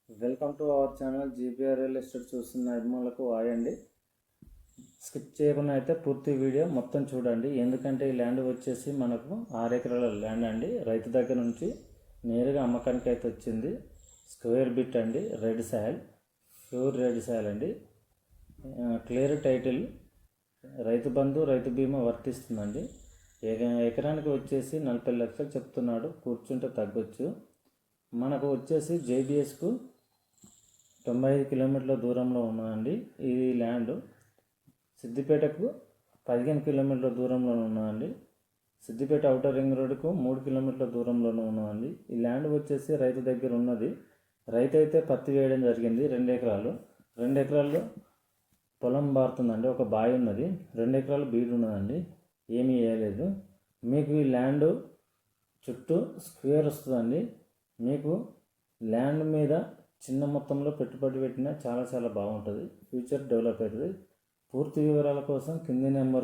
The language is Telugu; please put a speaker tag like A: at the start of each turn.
A: Welcome to our channel GPR real estate చూస్తున్న అభిమానులకు హాయ్ అండి. స్కిప్ చేయకుండా అయితే పూర్తి వీడియో మొత్తం చూడండి. ఎందుకంటే ఈ ల్యాండ్ వచ్చేసి మనకు 6 ఎకరాల ల్యాండ్ అండి. రైతు దగ్గర నుంచి నేరుగా అమ్మకానికి అయితే వచ్చింది. స్క్వేర్ బిట్ అండి, red soil, pure red soil అండి. క్లియర్ టైటిల్, రైతు బంధు రైతు బీమా వర్తిస్తుందండి. ఎకరానికి వచ్చేసి 40 లక్షలు చెప్తున్నాడు. కూర్చుంటే తగ్గొచ్చు. మనకు వచ్చేసి జేబీఎస్కు 95 కిలోమీటర్ల దూరంలో ఉన్నదండి. ఈ ల్యాండ్ సిద్దిపేటకు 15 కిలోమీటర్ల దూరంలో ఉన్నదండి. సిద్దిపేట ఔటర్ రింగ్ రోడ్డుకు 3 కిలోమీటర్ల దూరంలోనే ఉన్నదండి. ఈ ల్యాండ్ వచ్చేసి రైతు దగ్గర ఉన్నది. రైతు అయితే పత్తి వేయడం జరిగింది. 2 ఎకరాలు 2 ఎకరాల్లో పొలం బారుతుందండి. ఒక బావి ఉన్నది. 2 ఎకరాలు బీడు ఉన్నదండి. ఏమీ వేయలేదు. మీకు ఈ ల్యాండ్ చుట్టూ స్క్వేర్ వస్తుందండి. మీకు ల్యాండ్ మీద చిన్న మొత్తంలో పెట్టుబడి పెట్టినా చాలా బాగుంటుంది. ఫ్యూచర్ డెవలప్ అవుతుంది. పూర్తి వివరాల కోసం కింది నెంబర్